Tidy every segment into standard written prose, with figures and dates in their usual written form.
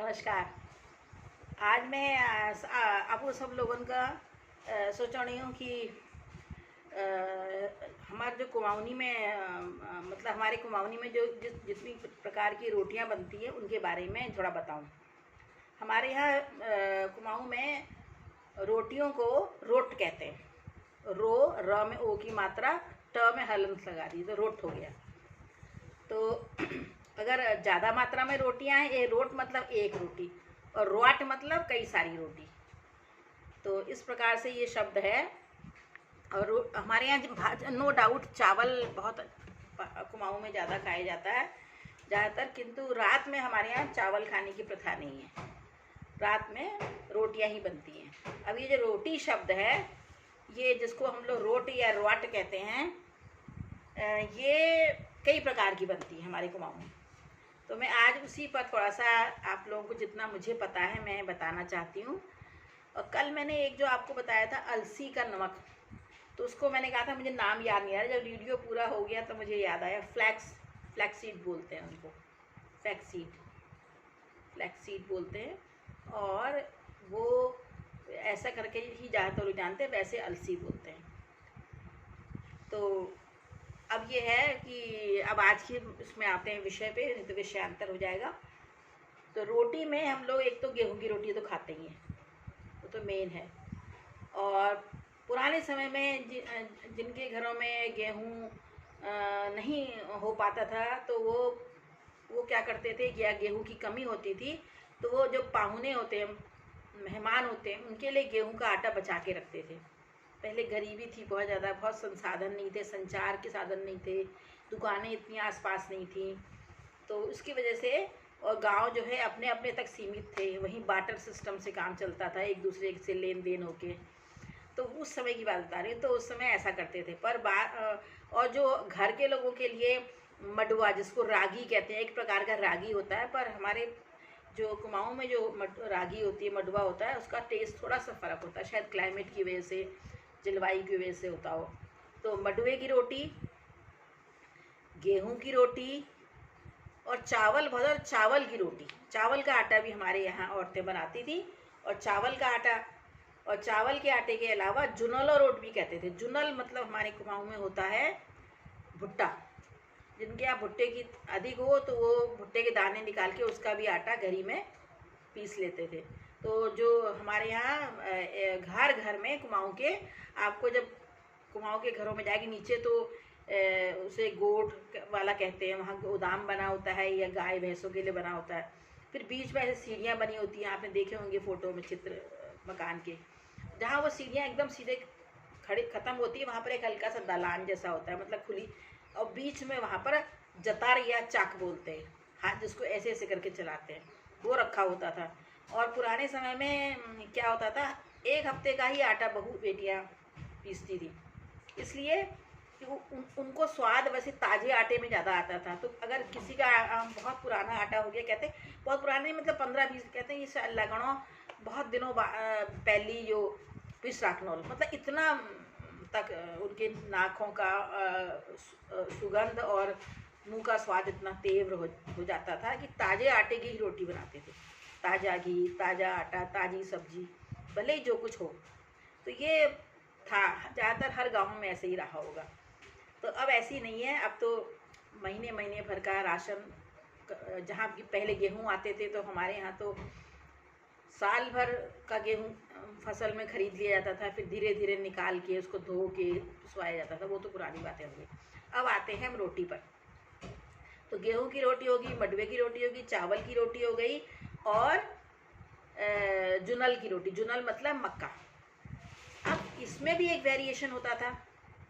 नमस्कार। आज मैं आपको सब लोगों का सोच रही हूँ कि हमारे जो कुमाऊनी में मतलब हमारे कुमाऊनी में जो जितनी प्रकार की रोटियाँ बनती है उनके बारे में थोड़ा बताऊँ। हमारे यहाँ कुमाऊँ में रोटियों को रोट कहते हैं। र में ओ की मात्रा, ट में हलंत लगा दी तो रोट हो गया। तो अगर ज़्यादा मात्रा में रोटियां हैं, ये रोट मतलब एक रोटी, और रोट मतलब कई सारी रोटी। तो इस प्रकार से ये शब्द है। और हमारे यहाँ नो डाउट चावल बहुत कुमाऊँ में ज़्यादा खाया जाता है ज़्यादातर, किंतु रात में हमारे यहाँ चावल खाने की प्रथा नहीं है। रात में रोटियां ही बनती हैं। अब ये जो रोटी शब्द है, ये जिसको हम लोग रोटी या रोट कहते हैं, ये कई प्रकार की बनती है हमारे कुमाऊँ में। तो मैं आज उसी पर थोड़ा सा आप लोगों को जितना मुझे पता है मैं बताना चाहती हूँ। और कल मैंने एक जो आपको बताया था अलसी का नमक, तो उसको मैंने कहा था, मुझे नाम याद नहीं आ रहा। जब वीडियो पूरा हो गया तो मुझे याद आया। फ्लैक्सीड बोलते हैं उनको, फ्लैक्सीड बोलते हैं। और वो ऐसा करके ही ज़्यादातर लोग जानते हैं, वैसे अलसी बोलते हैं। तो अब ये है कि अब आज की इसमें आते हैं विषय पे, नहीं तो विषयांतर हो जाएगा। तो रोटी में हम लोग एक तो गेहूं की रोटी तो खाते ही हैं, वो तो मेन है। और पुराने समय में जिनके घरों में गेहूं नहीं हो पाता था, तो वो क्या करते थे, या गेहूं की कमी होती थी, तो वो जो पाहुने होते हैं, मेहमान होते हैं, उनके लिए गेहूं का आटा बचा के रखते थे। पहले गरीबी थी बहुत ज़्यादा, बहुत संसाधन नहीं थे, संचार के साधन नहीं थे, दुकानें इतनी आसपास नहीं थी, तो उसकी वजह से। और गांव जो है अपने अपने तक सीमित थे, वहीं बाटर सिस्टम से काम चलता था, एक दूसरे से लेन देन होके। तो उस समय की बात बता रही हूँ। तो उस समय ऐसा करते थे। पर और जो घर के लोगों के लिए मडुआ, जिसको रागी कहते हैं, एक प्रकार का रागी होता है, पर हमारे जो कुमाऊँ में जो रागी होती है, मडुआ होता है, उसका टेस्ट थोड़ा सा फ़र्क होता है, शायद क्लाइमेट की वजह से, जलवायु की वजह से होता हो। तो मडुए की रोटी, गेहूं की रोटी, और चावल की रोटी। चावल का आटा भी हमारे यहाँ औरतें बनाती थी, और चावल का आटा, और चावल के आटे के अलावा जुनल रोट भी कहते थे। जुनल मतलब हमारे कुमाऊँ में होता है भुट्टा। जिनके यहाँ भुट्टे की अधिक हो तो वो भुट्टे के दाने निकाल के उसका भी आटा घरी में पीस लेते थे। तो जो हमारे यहाँ घर घर में कुमाऊँ के, आपको जब कुमाऊँ के घरों में जाएगी नीचे, तो उसे गोठ वाला कहते हैं, वहाँ गोदाम बना होता है, या गाय भैंसों के लिए बना होता है। फिर बीच में ऐसे सीढ़ियाँ बनी होती हैं, आपने देखे होंगे फोटो में चित्र मकान के, जहाँ वो सीढ़ियाँ एकदम सीधे खड़ी ख़त्म होती है, वहाँ पर एक हल्का सा दालान जैसा होता है, मतलब खुली, और बीच में वहाँ पर जतार या चाक बोलते हैं, हाथ जिसको ऐसे ऐसे करके चलाते हैं, वो रखा होता था। और पुराने समय में क्या होता था, एक हफ्ते का ही आटा बहू बेटियाँ पीसती थी, इसलिए कि उनको स्वाद वैसे ताज़े आटे में ज़्यादा आता था। तो अगर किसी का बहुत पुराना आटा हो गया, कहते बहुत पुराने मतलब 15-20, कहते हैं ये लगणों बहुत दिनों पहली जो पिस राखनौल, मतलब इतना तक उनके नाकों का सुगंध और मुंह का स्वाद इतना तीव्र हो जाता था कि ताज़े आटे की ही रोटी बनाते थे। ताज़ा घी, ताज़ा आटा, ताज़ी सब्जी, भले ही जो कुछ हो। तो ये था, ज़्यादातर हर गांव में ऐसे ही रहा होगा। तो अब ऐसी नहीं है, अब तो महीने महीने भर का राशन, जहाँ पहले गेहूँ आते थे तो हमारे यहाँ तो साल भर का गेहूँ फसल में खरीद लिया जाता था, फिर धीरे धीरे निकाल के उसको धो के पिसवाया जाता था। वो तो पुरानी बातें हो गई। अब आते हैं हम रोटी पर। तो गेहूं की रोटी होगी, मडवे की रोटी होगी, चावल की रोटी हो गई, और जुनल की रोटी। जुनल मतलब मक्का। अब इसमें भी एक वेरिएशन होता था।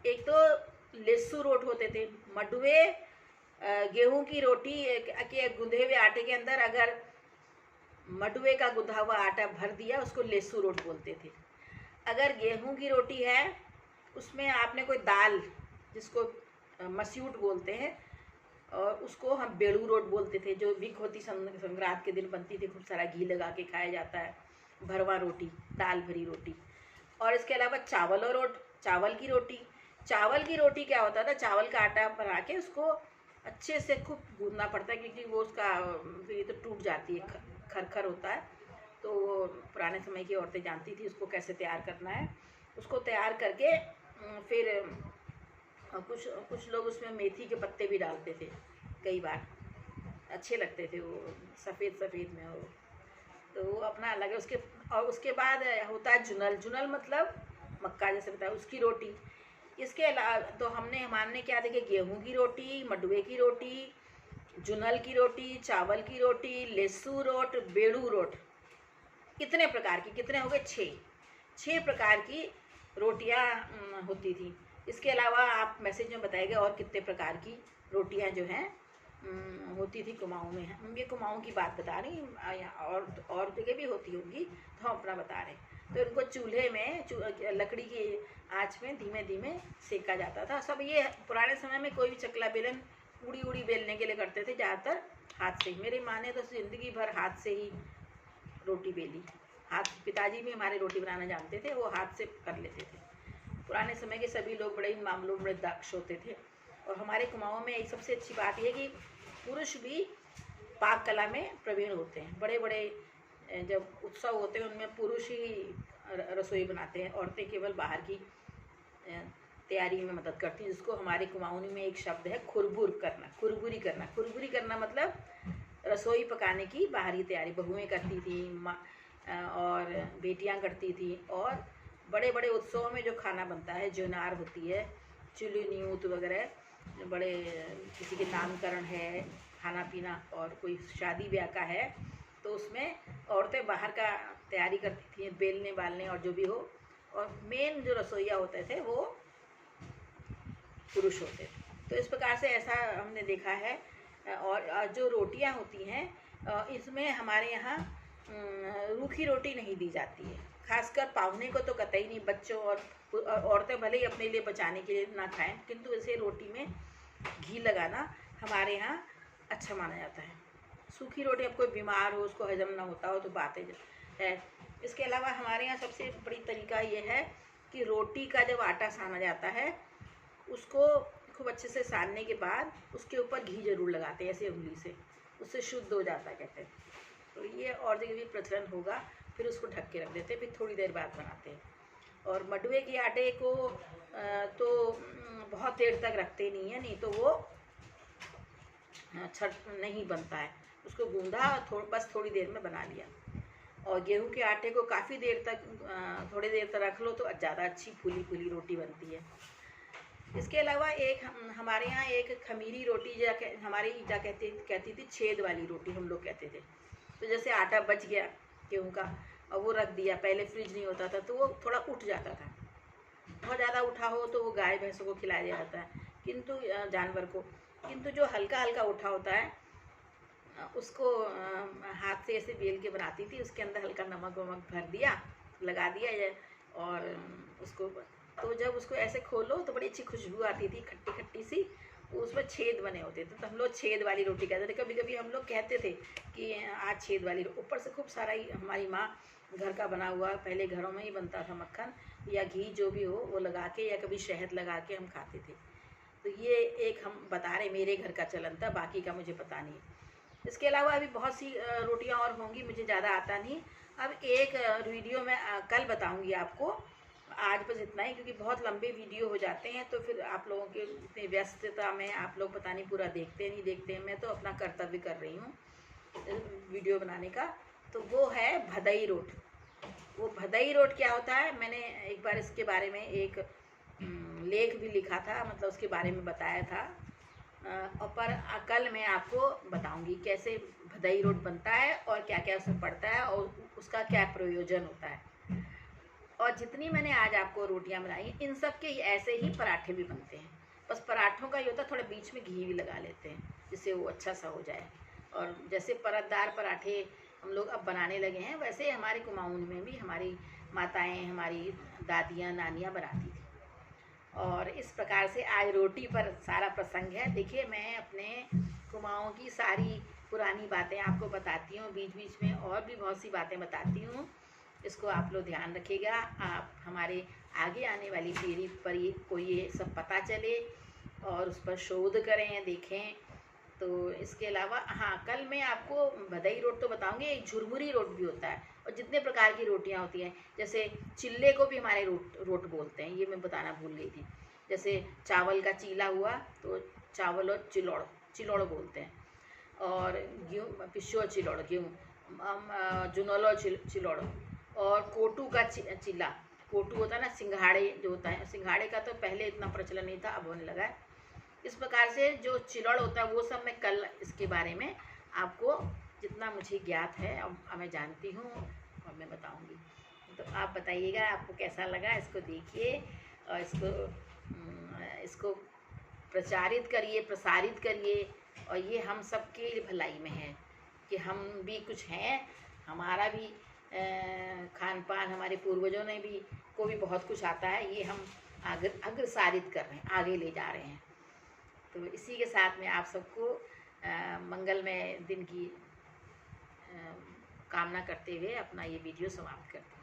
एक तो लेस्सू रोट होते थे। मडवे गेहूं की रोटी के गुंधे हुए आटे के अंदर अगर मडवे का गुंधा हुआ आटा भर दिया, उसको लेस्सू रोट बोलते थे। अगर गेहूं की रोटी है, उसमें आपने कोई दाल, जिसको मसूट बोलते हैं, और उसको हम बेड़ू रोट बोलते थे, जो विक होती संक्रांत के दिन बनती थी, खूब सारा घी लगा के खाया जाता है, भरवा रोटी, दाल भरी रोटी। और इसके अलावा चावल और रोट, चावल की रोटी। चावल की रोटी क्या होता था, चावल का आटा बना के उसको अच्छे से खूब गूंदना पड़ता है, क्योंकि वो उसका ये तो टूट जाती है, खरखर होता है, तो वो पुराने समय की औरतें जानती थी उसको कैसे तैयार करना है। उसको तैयार करके फिर कुछ कुछ लोग उसमें मेथी के पत्ते भी डालते थे, कई बार अच्छे लगते थे वो, सफ़ेद सफ़ेद में वो, तो वो अपना अलग है। और उसके बाद होता है जुनल। जुनल मतलब मक्का जैसे बताया, उसकी रोटी। इसके अलावा तो हमने क्या देखे, गेहूं की रोटी, मडुए की रोटी, जुनल की रोटी, चावल की रोटी, लेसू रोट, बेड़ू रोट, कितने प्रकार की, कितने हो गए, 6 प्रकार की रोटियां होती थी। इसके अलावा आप मैसेज में बताएंगे और कितने प्रकार की रोटियां जो हैं होती थी कुमाऊँ में। हम ये कुमाऊँ की बात बता रही, और जगह भी होती होंगी, तो हम अपना बता रहे हैं। तो इनको चूल्हे में लकड़ी की आँच में धीमे धीमे सेका जाता था। सब ये पुराने समय में कोई भी चकला बेलन उड़ी उड़ी बेलने के लिए करते थे, ज़्यादातर हाथ से ही। मेरी माँ ने तो ज़िंदगी भर हाथ से ही रोटी बेली। पिताजी भी हमारे रोटी बनाना जानते थे, वो हाथ से कर लेते थे। पुराने समय के सभी लोग बड़े इन मामलों में बड़े दक्ष होते थे। और हमारे कुमाऊँ में एक सबसे अच्छी बात यह है कि पुरुष भी पाक कला में प्रवीण होते हैं। बड़े बड़े जब उत्सव होते हैं उनमें पुरुष ही रसोई बनाते हैं, औरतें केवल बाहर की तैयारी में मदद करती हैं, जिसको हमारे कुमाऊनी में एक शब्द है खुरबुर करना, खुरबुरी करना। खुरबुरी करना मतलब रसोई पकाने की बाहरी तैयारी बहुएँ करती थी, और बेटियां करती थी। और बड़े बड़े उत्सवों में जो खाना बनता है, जुनार होती है, चुली न्यूत वगैरह, बड़े किसी के नामकरण है, खाना पीना, और कोई शादी ब्याह का है, तो उसमें औरतें बाहर का तैयारी करती थी, बेलने बालने और जो भी हो। और मेन जो रसोइया होते थे वो पुरुष होते थे। तो इस प्रकार से ऐसा हमने देखा है। और जो रोटियां होती हैं, इसमें हमारे यहाँ रूखी रोटी नहीं दी जाती है, खासकर पावने को तो कतई नहीं। बच्चों और औरतें भले ही अपने लिए बचाने के लिए ना खाएं, किंतु इसे रोटी में घी लगाना हमारे यहाँ अच्छा माना जाता है। सूखी रोटी, अब कोई बीमार हो, उसको हजम ना होता हो तो बात है। इसके अलावा हमारे यहाँ सबसे बड़ी तरीका ये है कि रोटी का जब आटा साना जाता है, उसको खूब अच्छे से सानने के बाद उसके ऊपर घी जरूर लगाते हैं, ऐसे उंगली से, उससे शुद्ध हो जाता है कहते हैं। तो ये और जगह भी प्रचलन होगा। फिर उसको ढक के रख देते हैं, फिर थोड़ी देर बाद बनाते हैं। और मडुए के आटे को तो बहुत देर तक रखते नहीं है, नहीं तो वो छट नहीं बनता है। उसको गूंदा, बस थोड़ी देर में बना लिया। और गेहूं के आटे को काफ़ी देर तक, थोड़ी देर तक रख लो तो ज़्यादा अच्छी फूली फूली रोटी बनती है। इसके अलावा एक हमारे यहाँ एक खमीरी रोटी, हमारी ईटा कहती थी छेद वाली रोटी, हम लोग कहते थे। तो जैसे आटा बच गया गेहूं का और वो रख दिया, पहले फ्रिज नहीं होता था तो वो थोड़ा उठ जाता था। बहुत ज़्यादा उठा हो तो वो गाय भैंसों को खिलाया जाता है, किंतु जानवर को। किंतु जो हल्का हल्का उठा होता है उसको हाथ से ऐसे बेल के बनाती थी। उसके अंदर हल्का नमक वमक भर दिया, लगा दिया, और उसको, तो जब उसको ऐसे खोलो तो बड़ी अच्छी खुशबू आती थी, खट्टी खट्टी सी। उसमें छेद बने होते थे, तो हम लोग छेद वाली रोटी कहते थे। कभी कभी हम लोग कहते थे कि आज छेद वाली, ऊपर से खूब सारा ही हमारी माँ घर का बना हुआ, पहले घरों में ही बनता था, मक्खन या घी जो भी हो वो लगा के, या कभी शहद लगा के हम खाते थे। तो ये एक हम बता रहे, मेरे घर का चलन था, बाकी का मुझे पता नहीं। इसके अलावा अभी बहुत सी रोटियां और होंगी, मुझे ज़्यादा आता नहीं। अब एक वीडियो में कल बताऊंगी आपको, आज बस इतना ही, क्योंकि बहुत लंबे वीडियो हो जाते हैं तो फिर आप लोगों के इतनी व्यस्तता में आप लोग पता नहीं पूरा देखते नहीं देखते। मैं तो अपना कर्तव्य कर रही हूँ वीडियो बनाने का। तो वो है भदई रोट। वो भदई रोट क्या होता है, मैंने एक बार इसके बारे में एक लेख भी लिखा था, मतलब उसके बारे में बताया था। और पर कल मैं आपको बताऊंगी कैसे भदई रोट बनता है और क्या क्या उसमें पड़ता है और उसका क्या प्रयोजन होता है। और जितनी मैंने आज आपको रोटियां बनाई, इन सब के ऐसे ही पराठे भी बनते हैं। बस पराठों का ये होता है, थोड़ा बीच में घी भी लगा लेते हैं जिससे वो अच्छा सा हो जाए। और जैसे परतदार पराठे हम लोग अब बनाने लगे हैं, वैसे हमारे कुमाऊं में भी हमारी माताएं, हमारी दादियाँ, नानियाँ बनाती थी। और इस प्रकार से आज रोटी पर सारा प्रसंग है। देखिए, मैं अपने कुमाऊं की सारी पुरानी बातें आपको बताती हूँ, बीच बीच में और भी बहुत सी बातें बताती हूँ। इसको आप लोग ध्यान रखिएगा, आप हमारे आगे आने वाली पीढ़ी पर ये सब पता चले और उस पर शोध करें, देखें। तो इसके अलावा हाँ, कल मैं आपको भदई रोट तो बताऊंगी, एक झुरमुरी रोट भी होता है, और जितने प्रकार की रोटियां होती हैं, जैसे चिल्ले को भी हमारे रोट बोलते हैं, ये मैं बताना भूल गई थी। जैसे चावल का चीला हुआ तो चावल और चिलोड़ बोलते हैं, और गेहूँ पिस्यो चिलोड़, गेहूँ जुनोलो चिलोड़, और कोटू का चिल्ला। कोटू होता है ना, सिंघाड़े जो होता है, सिंघाड़े का तो पहले इतना प्रचलन नहीं था, अब होने लगा है। इस प्रकार से जो चिलड़ होता है वो सब मैं कल इसके बारे में आपको जितना मुझे ज्ञात है और मैं जानती हूँ और मैं बताऊँगी। तो आप बताइएगा आपको कैसा लगा, इसको देखिए और इसको प्रचारित करिए, प्रसारित करिए, और ये हम सबके भलाई में है कि हम भी कुछ हैं, हमारा भी खान पान, हमारे पूर्वजों ने भी को भी बहुत कुछ आता है, ये हम अग्रसारित कर रहे हैं, आगे ले जा रहे हैं। तो इसी के साथ में आप सबको मंगलमय दिन की कामना करते हुए अपना ये वीडियो समाप्त करती हूँ।